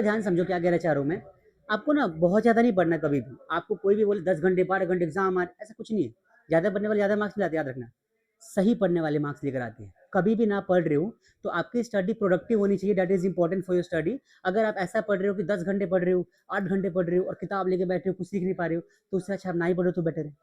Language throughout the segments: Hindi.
ध्यान समझो क्या कह रहा चाह रहा हूँ मैं। आपको ना बहुत ज़्यादा नहीं पढ़ना कभी भी। आपको कोई भी बोले 10 घंटे 12 घंटे एग्जाम आ ऐसा कुछ नहीं है। ज़्यादा पढ़ने वाले ज़्यादा मार्क्स नहीं लाते, याद रखना। सही पढ़ने वाले मार्क्स लेकर आते हैं। कभी भी ना पढ़ रहे हो तो आपकी स्टडी प्रोडक्टिव होनी चाहिए, that is important for your study. अगर आप ऐसा पढ़ रहे हो कि 10 घंटे पढ़ रहे हो, 8 घंटे पढ़ रहे हो और किताब लेके बैठे हो, कुछ सीख नहीं पा रहे हो, तो उससे अच्छा आप ना ही पढ़ो तो बेटर है।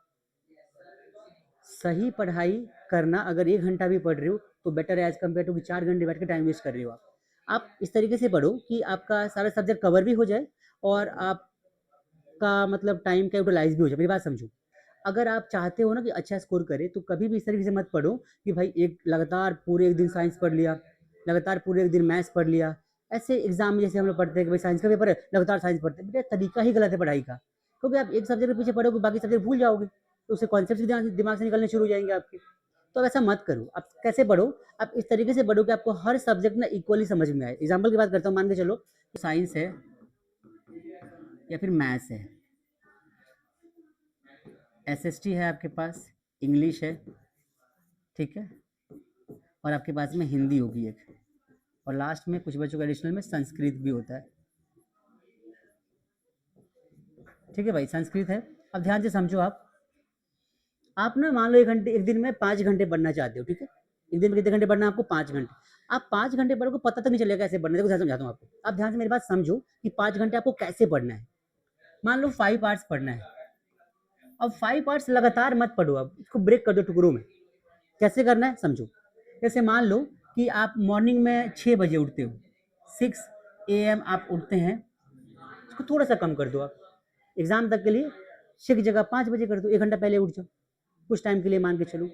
सही पढ़ाई करना, अगर 1 घंटा भी पढ़ रहे हो तो बेटर है एज़ कम्पेयर टू कि 4 घंटे बैठ के टाइम वेस्ट कर रहे हो आप। आप इस तरीके से पढ़ो कि आपका सारा सब्जेक्ट कवर भी हो जाए और आपका मतलब टाइम का यूटिलाइज़ भी हो जाए। मेरी बात समझो। अगर आप चाहते हो ना कि अच्छा स्कोर करे तो कभी भी इस तरीके से मत पढ़ो कि भाई एक लगातार पूरे एक दिन साइंस पढ़ लिया, लगातार पूरे एक दिन मैथ्स पढ़ लिया। ऐसे एग्जाम में जैसे हम लोग पढ़ते हैं कि भाई साइंस का पेपर है, लगातार साइंस पढ़ते हैं, बेटा तरीका ही गलत है पढ़ाई का। क्योंकि आप एक सब्जेक्ट के पीछे पढ़ोगे बाकी सब्जेक्ट भूल जाओगे, तो उससे कॉन्सेप्ट भी दिमाग से निकलने शुरू हो जाएंगे आपके। तो अब ऐसा मत करो। आप कैसे पढ़ो? आप इस तरीके से पढ़ो कि आपको हर सब्जेक्ट ना इक्वली समझ में आए। एग्जाम्पल की बात करता हूँ, मान के चलो साइंस है या फिर मैथ्स है, एसएसटी है आपके पास, इंग्लिश है, ठीक है, और आपके पास में हिंदी होगी एक, और लास्ट में कुछ बच्चों का एडिशनल में संस्कृत भी होता है। ठीक है भाई, संस्कृत है। अब ध्यान से समझो। आप ना मान लो एक दिन में 5 घंटे पढ़ना चाहते हो, ठीक है। एक दिन में कितने घंटे पढ़ना है आपको? 5 घंटे। आप 5 घंटे पढ़ोगे, पता तक नहीं चलेगा कैसे पढ़ना है। देखो समझाता हूँ आपको। आप ध्यान से मेरी बात समझो कि 5 घंटे आपको कैसे पढ़ना है। मान लो 5 आवर्स पढ़ना है। अब 5 आवर्स लगातार मत पढ़ो, अब इसको ब्रेक कर दो टुकड़ों में। कैसे करना है समझो। जैसे मान लो कि आप मॉर्निंग में 6 बजे उठते हो, 6 AM आप उठते हैं, इसको थोड़ा सा कम कर दो आप। एग्जाम तक के लिए 6 की जगह 5 बजे कर दो, 1 घंटा पहले उठ जाओ कुछ टाइम के लिए, मान के चलो।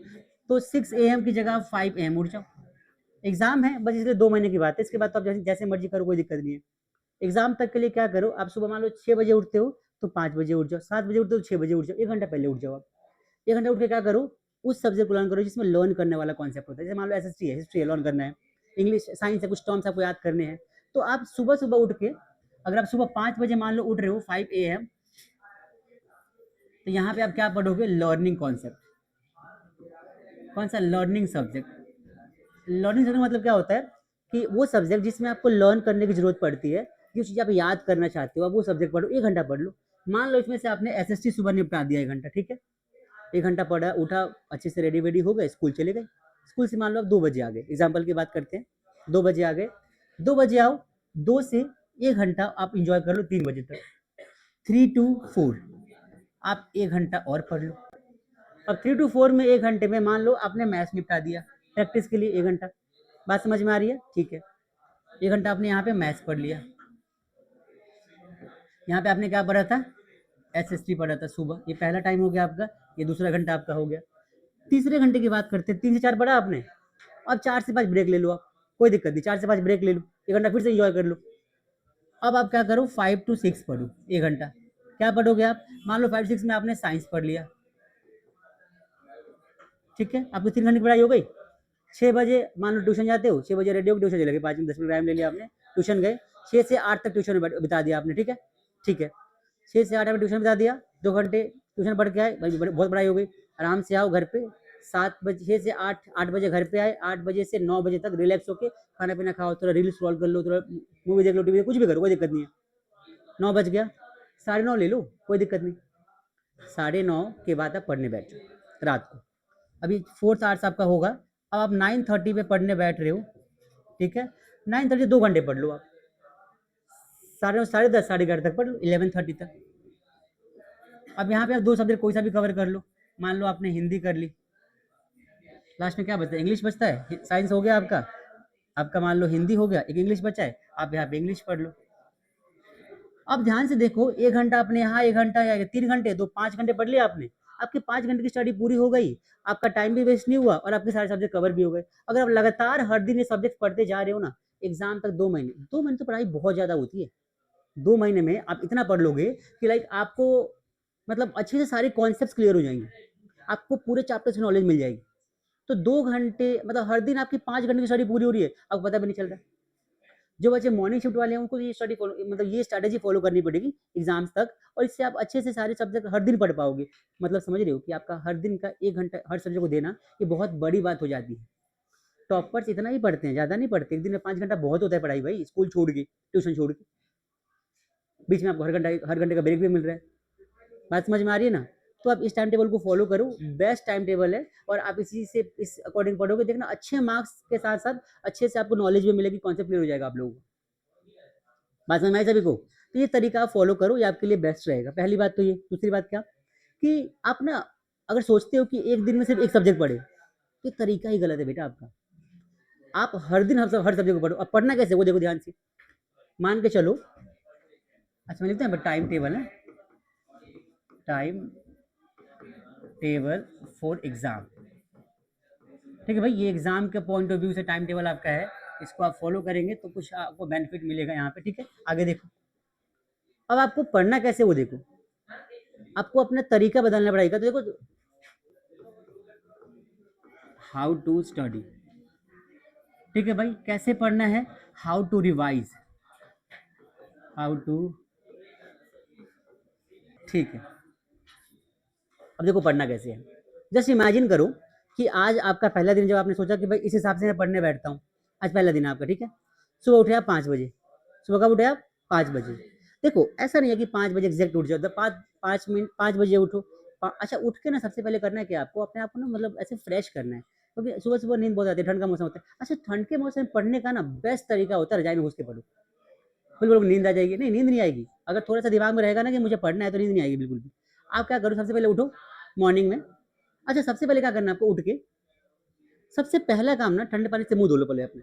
तो 6 AM की जगह 5 AM उठ जाओ। एग्जाम है बस, इसलिए 2 महीने की बात है। इसके बाद तो आप जैसे जैसे मर्जी करो, कोई दिक्कत नहीं है। एग्जाम तक के लिए क्या करो, आप सुबह मान लो 6 बजे उठते हो तो 5 बजे उठ जाओ, 7 बजे उठते हो तो 6 बजे उठ जाओ, 1 घंटा पहले उठ जाओ आप। 1 घंटा उठ के क्या करो, उस सब्जेक्ट को लर्न करो जिसमें लर्न करने वाला कॉन्सेप्ट होता है। जैसे मान लो एसएसटी है, हिस्ट्री है, लर्न करना है, इंग्लिश साइंस है, कुछ टर्म्स आपको याद करने हैं। तो आप सुबह सुबह उठ के, अगर आप सुबह 5 बजे मान लो उठ रहे हो, 5 AM, तो यहाँ पे आप क्या पढ़ोगे? Learning concept. कौन सा? Learning subject. लर्निंग सब्जेक्ट मतलब क्या होता है कि वो सब्जेक्ट जिसमें आपको लर्न करने की जरूरत पड़ती है, जो चीज़ आप याद करना चाहते हो, आप वो सब्जेक्ट पढ़ो, 1 घंटा पढ़ लो। मान लो इसमें से आपने एसएसटी सुबह निपटा दिया 1 घंटा, ठीक है। 1 घंटा पढ़ा, उठा, अच्छे से रेडी वेडी हो गए, स्कूल चले गए। स्कूल से मान लो आप 2 बजे आ गए, एग्जाम्पल की बात करते हैं। 2 बजे आ गए, 2 बजे आओ, 2 से 1 घंटा आप इंजॉय कर लो 3 बजे तक। 3 to 4 आप 1 घंटा और पढ़ लो। अब 3 to 4 में 1 घंटे में मान लो आपने मैथ्स निपटा दिया, प्रैक्टिस के लिए 1 घंटा। बात समझ में आ रही है? ठीक है। 1 घंटा आपने यहाँ पे मैथ्स पढ़ लिया। यहाँ पे आपने क्या पढ़ा था? एसएसटी पढ़ा था सुबह, ये पहला टाइम हो गया आपका, ये दूसरा घंटा आपका हो गया। तीसरे घंटे की बात करते हैं, 3 से 4 पढ़ा आपने। अब 4 से 5 ब्रेक ले लो आप, कोई दिक्कत नहीं, 4 से 5 ब्रेक ले लो, 1 घंटा फिर से इंजॉय कर लो। अब आप क्या करो, 5 to 6 पढ़ो 1 घंटा। क्या पढ़ोगे आप? मान लो 5 6 में आपने साइंस पढ़ लिया, ठीक है, आपकी 3 घंटे की पढ़ाई हो गई। 6 बजे मान लो ट्यूशन जाते हो, 6 बजे रेडी हो, ट्यूशन चले गए, 5 मिनट 10 मिनट टाइम ले लिया आपने, ट्यूशन गए। 6 से 8 तक ट्यूशन बिता दिया आपने, ठीक है। ठीक है, 6 से 8 में ट्यूशन बिता दिया, 2 घंटे ट्यूशन पढ़ के आए, बहुत पढ़ाई हो गई। आराम से आओ घर पे, 7 बजे, 6 से 8, 8 बजे घर पे आए, 8 बजे से 9 बजे तक रिलैक्स होके खाना पीना खाओ, थोड़ा रील स्क्रॉल कर लो, थोड़ा मूवी देख लो, टीवी कुछ भी करो, कोई दिक्कत नहीं है। 9 बज गया, 9:30 ले लो, कोई दिक्कत नहीं। 9:30 के बाद आप पढ़ने बैठ जाओ रात को। अभी 4 आवर्स आपका होगा। अब आप 9:30 पे पढ़ने बैठ रहे हो, ठीक है। 9:30 2 घंटे पढ़ लो आप, 9:30 10:30 11:30 तक पढ़ लो, 11:30 तक। अब यहाँ पे आप 2 सब्जेक्ट कोई सा भी कवर कर लो। मान लो आपने हिंदी कर ली, लास्ट में क्या बचता है? इंग्लिश बचता है। साइंस हो गया आपका, आपका मान लो हिंदी हो गया, एक इंग्लिश बचा है, आप यहाँ पे इंग्लिश पढ़ लो। अब ध्यान से देखो, 1 घंटा आपने यहाँ, 1 घंटा या 3 घंटे, तो 5 घंटे पढ़ लिया आपने। आपकी 5 घंटे की स्टडी पूरी हो गई, आपका टाइम भी वेस्ट नहीं हुआ और आपके सारे सब्जेक्ट कवर भी हो गए। अगर आप लगातार हर दिन ये सब्जेक्ट पढ़ते जा रहे हो ना, एग्जाम तक 2 महीने, 2 महीने तो पढ़ाई बहुत ज्यादा होती है। 2 महीने में आप इतना पढ़ लोगे कि लाइक आपको मतलब अच्छे से सारे कॉन्सेप्ट क्लियर हो जाएंगे, आपको पूरे चैप्टर की नॉलेज मिल जाएगी। तो 2 घंटे मतलब हर दिन आपकी 5 घंटे की स्टडी पूरी हो रही है, आपको पता भी नहीं चल रहा है। जो बच्चे मॉर्निंग शिफ्ट वाले हैं उनको ये स्टडी फॉलो मतलब ये स्ट्रैटेजी फॉलो करनी पड़ेगी एग्जाम्स तक, और इससे आप अच्छे से सारे सब्जेक्ट हर दिन पढ़ पाओगे। मतलब समझ रहे हो कि आपका हर दिन का 1 घंटा हर सब्जेक्ट को देना, ये बहुत बड़ी बात हो जाती है। टॉपर्स इतना ही पढ़ते हैं, ज़्यादा नहीं पढ़ते। एक दिन में 5 घंटा बहुत होता है पढ़ाई भाई, स्कूल छोड़ के, ट्यूशन छोड़ के। बीच में आपको हर घंटे का ब्रेक भी मिल रहा है। बात समझ में आ रही है ना? तो आप इस टाइम टेबल को फॉलो करो, बेस्ट टाइम टेबल है और आप इसी से इस अकॉर्डिंग पढ़ोगे, देखना अच्छे मार्क्स के साथ साथ अच्छे से आपको नॉलेज भी मिलेगी, कॉन्सेप्ट क्लियर हो जाएगा आप लोगों को। बात समझ में आई सभी को? तो ये तरीका आप फॉलो करो, ये आपके लिए बेस्ट रहेगा। पहली बात तो ये। दूसरी बात क्या कि आप ना अगर सोचते हो कि एक दिन में सिर्फ एक सब्जेक्ट पढ़े, तो तरीका ही गलत है बेटा आपका। आप हर दिन हर सब्जेक्ट को पढ़ो। अब पढ़ना कैसे वो देखो ध्यान से। मान के चलो, अच्छा मैं लिखते हैं टाइम टेबल है, टाइम टेबल फॉर एग्जाम। ठीक है भाई, ये एग्जाम के पॉइंट ऑफ व्यू से टाइम टेबल आपका है, इसको आप फॉलो करेंगे तो कुछ आपको बेनिफिट मिलेगा यहाँ पे। ठीक है, आगे देखो। अब आपको पढ़ना कैसे वो देखो, आपको अपना तरीका बदलना पड़ेगा। तो देखो, हाउ टू स्टडी। ठीक है भाई, कैसे पढ़ना है, how to revise, how to. ठीक है, अब देखो पढ़ना कैसे है। जस्ट इमेजिन करो कि आज आपका पहला दिन, जब आपने सोचा कि भाई इस हिसाब से मैं पढ़ने बैठता हूँ। आज पहला दिन है आपका, ठीक है। सुबह उठे आप 5 बजे। सुबह कब उठे आप? 5 बजे। देखो ऐसा नहीं है कि 5 बजे एग्जैक्ट उठ जाओ, 5 मिनट 5 बजे उठो। अच्छा, उठ के ना सबसे पहले करना है कि आपको अपने आप को ना मतलब ऐसे फ्रेश करना है, क्योंकि सुबह सुबह नींद बहुत आती है, ठंड का मौसम होता है। अच्छा, ठंड के मौसम में पढ़ने का ना बेस्ट तरीका होता है रजाई में घुस के पढ़ो। बिल्कुल नींद आ जाएगी? नहीं, नींद नहीं आएगी। अगर थोड़ा सा दिमाग में रहेगा ना कि मुझे पढ़ना है, तो नींद नहीं आएगी बिल्कुल भी। आप क्या करो, सबसे पहले उठो मॉर्निंग में। अच्छा, सबसे पहले क्या करना है आपको, उठ के सबसे पहला काम ना ठंडे पानी से मुंह धो लो पहले अपने।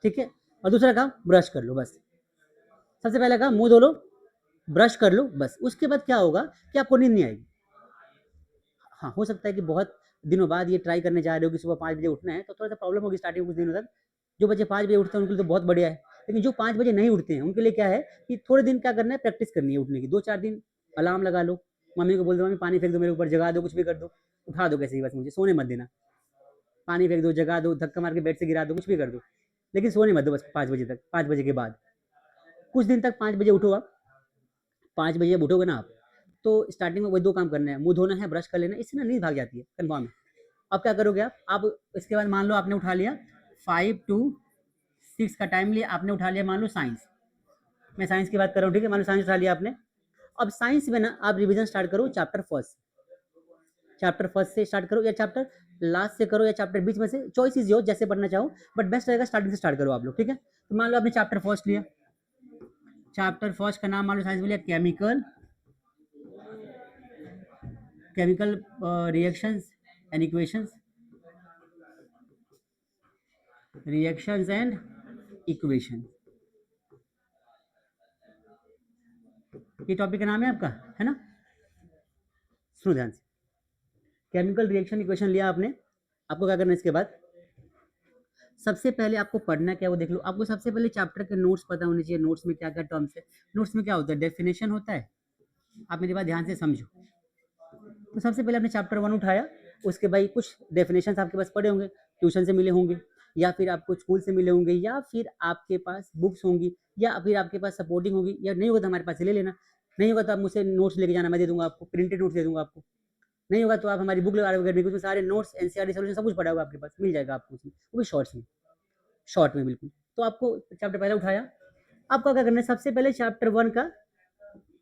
ठीक है, और दूसरा काम ब्रश कर लो बस। सबसे पहला काम मुंह धो लो, ब्रश कर लो बस। उसके बाद क्या होगा कि आपको नींद नहीं आएगी। हाँ, हो सकता है कि बहुत दिनों बाद ये ट्राई करने जा रहे हो कि सुबह 5 बजे उठना है, तो थोड़ा सा प्रॉब्लम होगी स्टार्टिंग कुछ दिनों तक। जो बच्चे 5 बजे उठते हैं उनके लिए तो बहुत बढ़िया है, लेकिन जो 5 बजे नहीं उठते हैं उनके लिए क्या है कि थोड़े दिन क्या करना है, प्रैक्टिस करनी है उठने की। 2-4 दिन अलार्म लगा लो, मम्मी को बोल दो मम्मी पानी फेंक दो मेरे ऊपर, जगा दो, कुछ भी कर दो, उठा दो कैसे ही, बस मुझे सोने मत देना। पानी फेंक दो, जगा दो, धक्का मार के बेड से गिरा दो, कुछ भी कर दो, लेकिन सोने मत दो बस 5 बजे तक। 5 बजे के बाद कुछ दिन तक 5 बजे उठो आप। 5 बजे जब उठोगे ना आप, तो स्टार्टिंग में वही 2 काम करना है, मुंह धोना है, ब्रश कर लेना है। इससे ना नींद भाग जाती है कन्फर्म है। अब क्या करोगे आप इसके बाद मान लो आपने उठा लिया 5 to 6 का टाइम लिया, आपने उठा लिया मान लो साइंस। मैं साइंस की बात कर रहा हूँ, ठीक है। मान लो साइंस उठा लिया आपने। अब साइंस में ना आप रिवीजन स्टार्ट करो चैप्टर फर्स्ट। चैप्टर फर्स्ट से स्टार्ट करो या चैप्टर लास्ट से करो या चैप्टर बीच में से, चॉइस इज योर, जैसे पढ़ना चाहो, बट बेस्ट रहेगा स्टार्टिंग से स्टार्ट करो आप लोग। ठीक है, तो मान लो आपने चैप्टर फर्स्ट लिया। चैप्टर फर्स्ट का नाम मान लो साइंस में लिया chemical, chemical reactions and equations, reactions and equation. ये टॉपिक का नाम है आपका, है ना। सुनो ध्यान से, केमिकल रिएक्शन इक्वेशन लिया आपने। आपको क्या करना है इसके बाद, सबसे पहले आपको पढ़ना क्या है वो देख लो। आपको सबसे पहले चैप्टर के नोट्स पता होने चाहिए, नोट्स में क्या क्या टर्म्स है। नोट्स में क्या होता है, डेफिनेशन होता है। आप मेरी बात ध्यान से समझो। तो सबसे पहले आपने चैप्टर 1 उठाया, उसके भाई कुछ डेफिनेशन आपके पास पड़े होंगे, ट्यूशन से मिले होंगे, या फिर आपको स्कूल से मिले होंगे, या फिर आपके पास बुक्स होंगी, या फिर आपके पास सपोर्टिंग होगी, या नहीं होगा तो हमारे पास से ले लेना। नहीं होगा तो आप मुझसे नोट्स लेके जाना, मैं दे दूंगा आपको, प्रिंटेड नोट्स दे दूंगा आपको। नहीं होगा तो आप हमारी बुक लगा रहे, उसमें सारे नोट्स, एनसीईआरटी सॉल्यूशन सब कुछ पड़ा हुआ आपके पास मिल जाएगा आपको उसमें, वो भी शॉर्ट्स में, शॉर्ट में बिल्कुल। तो आपको चैप्टर पहले उठाया, आपको क्या करना है, सबसे पहले चैप्टर 1 का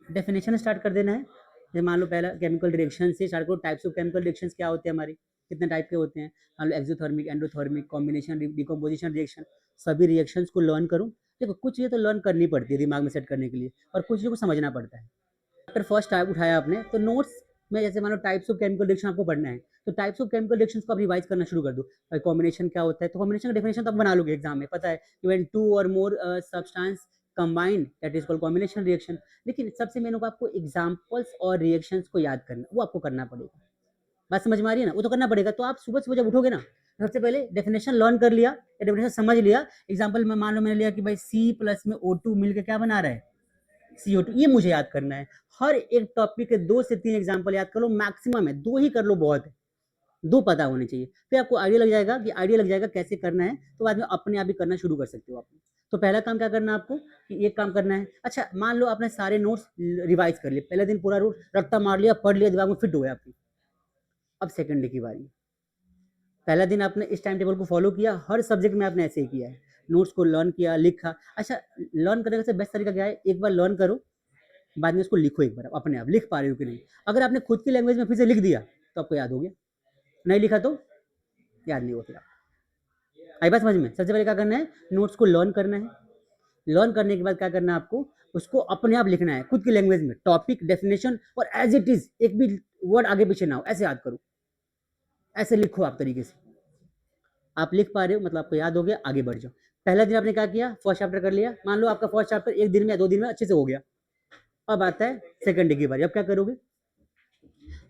डेफिनेशन स्टार्ट कर देना है। जैसे मान लो पहला केमिकल रिएक्शन से स्टार्ट करो, टाइप्स ऑफ केमिकल रिएक्शंस क्या होते हैं हमारे, कितने टाइप के होते हैं। मान लो exothermic, endothermic, combination, decomposition reaction, सभी रिएक्शंस को लर्न करो। देखो कुछ चीज़ें तो लर्न करनी पड़ती है दिमाग में सेट करने के लिए, और कुछ चीज़ों को समझना पड़ता है। चैप्टर फर्स्ट टाइप उठाया आपने, तो नोट्स में जैसे मान लो टाइप्स ऑफ केमिकल रिएक्शन आपको पढ़ना है, तो टाइप्स ऑफ केमिकल रिएक्शंस को आप रिवाइज करना शुरू कर दो। कॉम्बिनेशन क्या होता है, तो कॉम्बिनेशन का डेफिनेशन तो आप बना लोगे एग्जाम में, पता है कि when 2 or more substance combined that is called combination reaction. लेकिन सबसे मेन होगा आपको एग्जांपल्स और रिएक्शंस को याद करना, वो आपको करना पड़ेगा। बात समझ में आ रही है ना, वो तो करना पड़ेगा। तो आप सुबह सुबह जब उठोगे ना, सबसे पहले डेफिनेशन लर्न कर लिया या डेफिनेशन समझ लिया। एग्जाम्पल में मान लो मैंने लिया कि भाई C+में O2 मिलकर क्या बना रहा है, CO2, ये मुझे याद करना है। हर एक टॉपिक के 2 से 3 एग्जाम्पल याद कर लो, मैक्सिमम है 2 ही कर लो, बहुत है, 2 पता होने चाहिए। फिर आपको आइडिया लग जाएगा कैसे करना है, तो बाद में अपने आप ही करना शुरू कर सकते हो आप। तो पहला काम क्या करना है आपको कि एक काम करना है। अच्छा, मान लो आपने सारे नोट्स रिवाइज कर लिए, पहले दिन पूरा रट्टा मार लिया, पढ़ लिया, दिमाग में फिट हो गया आपकी। अब सेकंड डे की बारी। पहला दिन आपने इस टाइम टेबल को फॉलो किया, हर सब्जेक्ट में आपने ऐसे ही किया है, नोट्स को लर्न किया, लिखा। अच्छा, लर्न करने का बेस्ट तरीका क्या है, एक बार लर्न करो, बाद में उसको लिखो एक बार अपने आप, लिख पा रहे हो कि नहीं। अगर आपने खुद की लैंग्वेज में फिर से लिख दिया तो आपको याद हो गया, नहीं लिखा तो याद नहीं होगा फिर आप। आई बात समझ में? सबसे पहले क्या करना है, नोट्स को लर्न करना है। लर्न करने के बाद क्या करना है आपको, उसको अपने आप लिखना है खुद की लैंग्वेज में, टॉपिक, डेफिनेशन और एज इट इज, एक भी वर्ड आगे पीछे ना हो, ऐसे याद करो, ऐसे लिखो आप तरीके से। आप लिख पा रहे हो मतलब आपको याद हो गया, आगे बढ़ जाओ। पहला दिन आपने क्या किया, फर्स्ट चैप्टर कर लिया, मान लो आपका फर्स्ट चैप्टर एक दिन में या 2 दिन में अच्छे से हो गया। अब आता है सेकंड डे की बारी। अब क्या करोगे,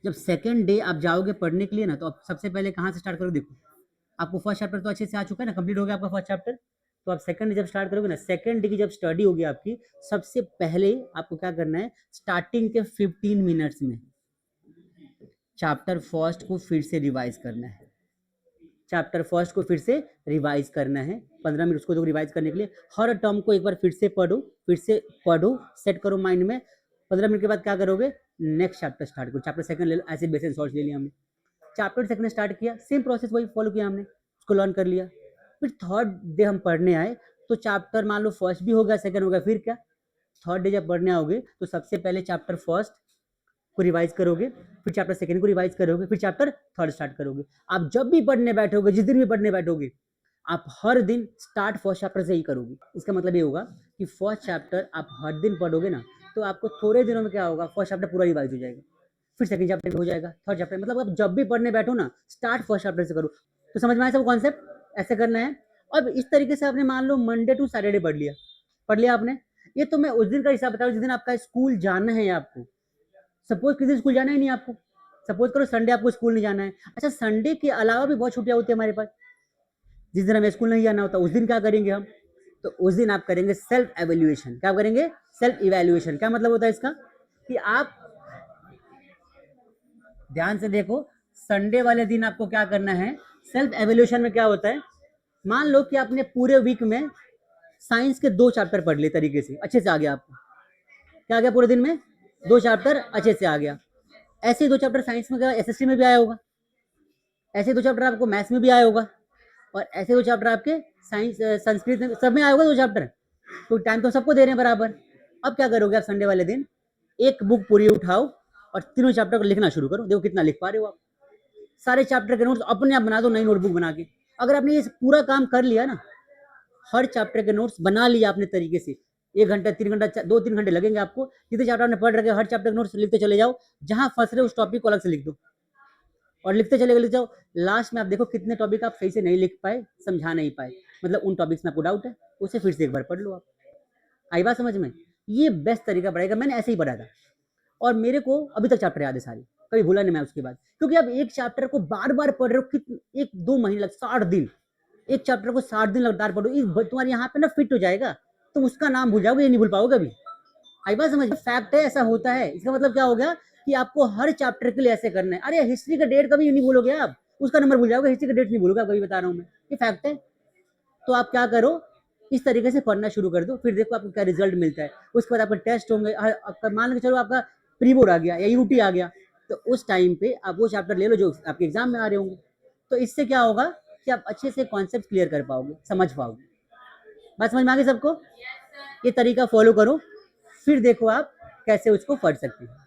जब सेकंड डे आप जाओगे पढ़ने के लिए ना, तो आप सबसे पहले कहाँ से स्टार्ट करोगे, देखो आपको फर्स्ट चैप्टर तो अच्छे से आ चुका है ना, कंप्लीट हो गया आपका फर्स्ट चैप्टर। तो आप सेकंड डे जब स्टार्ट करोगे ना, सेकंड डे की जब स्टडी होगी आपकी, सबसे पहले आपको क्या करना है, स्टार्टिंग के 15 मिनट्स में चैप्टर फर्स्ट को फिर से रिवाइज करना है। चैप्टर फर्स्ट को फिर से रिवाइज करना है, 15 मिनट उसको तो रिवाइज करने के लिए। हर टर्म को एक बार फिर से पढ़ो, सेट करो माइंड में। 15 मिनट के बाद क्या करोगे, नेक्स्ट चैप्टर स्टार्ट करो, चैप्टर सेकंड ले लो, ऐसे बेसिक सॉल्व ले लिया हमने। चैप्टर सेकंड स्टार्ट किया, सेम प्रोसेस वही फॉलो किया हमने, उसको लर्न कर लिया। फिर थर्ड डे हम पढ़ने आए, तो चैप्टर मान लो फर्स्ट भी हो गया, सेकंड हो गया, फिर क्या, थर्ड डे जब पढ़ने आओगे तो सबसे पहले चैप्टर फर्स्ट को रिवाइज करोगे, फिर चैप्टर सेकंड को रिवाइज करोगे, फिर चैप्टर थर्ड स्टार्ट करोगे। आप जब भी पढ़ने बैठोगे, जिस दिन भी पढ़ने बैठोगे, आप हर दिन स्टार्ट फर्स्ट चैप्टर से ही करोगे। इसका मतलब ये होगा कि फर्स्ट चैप्टर आप हर दिन पढ़ोगे ना, तो आपको थोड़े दिनों में क्या होगा, फर्स्ट चैप्टर पूरा रिवाइज हो जाएगा, फिर सेकंड चैप्टर हो जाएगा, थर्ड चैप्टर, मतलब आप जब भी पढ़ने बैठो ना, स्टार्ट फर्स्ट चैप्टर से करो। तो समझ में आया सब कॉन्सेप्ट, ऐसे करना है। अब इस तरीके से आपने मान लो मंडे टू सैटरडे पढ़ लिया आपने। ये तो मैं उस दिन का हिसाब बता रहा हूँ जिस दिन आपका स्कूल जाना है आपको। सपोज किसी दिन स्कूल जाना ही नहीं आपको, सपोज करो संडे आपको स्कूल नहीं जाना है। अच्छा, संडे के अलावा भी बहुत छुट्टियां होती है हमारे पास, जिस दिन हमें स्कूल नहीं जाना होता, उस दिन क्या करेंगे हम, तो उस दिन आप करेंगे सेल्फ एवेल्युएशन। क्या करेंगे, सेल्फ इवेल्युएशन। क्या मतलब होता है इसका, कि आप ध्यान से देखो, संडे वाले दिन आपको क्या करना है, सेल्फ एवेल्युएशन में क्या होता है, मान लो कि आपने पूरे वीक में साइंस के 2 चैप्टर पढ़ लिए तरीके से, अच्छे से आ गया आपको, क्या आ गया पूरे दिन में, 2 चैप्टर अच्छे से आ गया। ऐसे 2 चैप्टर साइंस में क्या एसएसटी में भी आया होगा, ऐसे 2 चैप्टर आपको मैथ्स में भी आया होगा, और ऐसे 2 चैप्टर आपके साइंस संस्कृत में सब में आया होगा 2 चैप्टर। तो टाइम तो सबको दे रहे हैं बराबर। अब क्या करोगे आप, संडे वाले दिन एक बुक पूरी उठाओ और तीनों चैप्टर को लिखना शुरू करो। देखो कितना लिख पा रहे हो आप। सारे चैप्टर के नोट्स अपने आप बना दो, नई नोटबुक बना के। अगर आपने ये पूरा काम कर लिया ना, हर चैप्टर के नोट्स बना लिया आपने तरीके से, 1 घंटा 3 घंटा 2-3 घंटे लगेंगे आपको, जितने चैप्टर आपने पढ़ रखे हर चैप्टर के नोट्स लिखते चले जाओ। जहां फंस रहे उस टॉपिक को अलग से लिख दो और लिखते चले लिख जाओ। लास्ट में आप देखो कितने टॉपिक आप सही से नहीं लिख पाए, समझा नहीं पाए, मतलब उन टॉपिक्स में आपको डाउट है, उसे फिर से एक बार पढ़ लो आप। आई बात समझ में? ये बेस्ट तरीका पड़ेगा, मैंने ऐसे ही पढ़ा था और मेरे को अभी तक चैप्टर याद है सारी, कभी भूला नहीं मैं उसके बाद। क्योंकि आप एक चैप्टर को बार बार पढ़ रहे हो, कितने 1-2 महीने लग, 60 दिन, एक चैप्टर को 60 दिन लगातार पढ़ो, तुम्हारे यहाँ पे ना फिट हो जाएगा, तुम उसका नाम भूल जाओगे, ये नहीं भूल पाओगे कभी। आई बात समझ, फैक्ट है, ऐसा होता है। इसका मतलब क्या हो गया कि आपको हर चैप्टर के लिए ऐसे करना है। अरे हिस्ट्री का डेट कभी नहीं भूलोगे आप, उसका नंबर भूल जाओगे, हिस्ट्री का डेट नहीं भूलोगे, कभी बता रहा हूँ मैं, ये फैक्ट है। तो आप क्या करो, इस तरीके से पढ़ना शुरू कर दो, फिर देखो आपको क्या रिजल्ट मिलता है। उसके बाद आपका टेस्ट होंगे, आपका मान के चलो आपका प्री बोर्ड आ गया या यूटी आ गया, तो उस टाइम पे आप वो चैप्टर ले लो जो आपके एग्जाम में आ रहे होंगे। तो इससे क्या होगा कि आप अच्छे से कॉन्सेप्ट क्लियर कर पाओगे, समझ पाओगे। बात समझ में आ गई सबको? ये तरीका फॉलो करो, फिर देखो आप कैसे उसको पढ़ सकते हैं।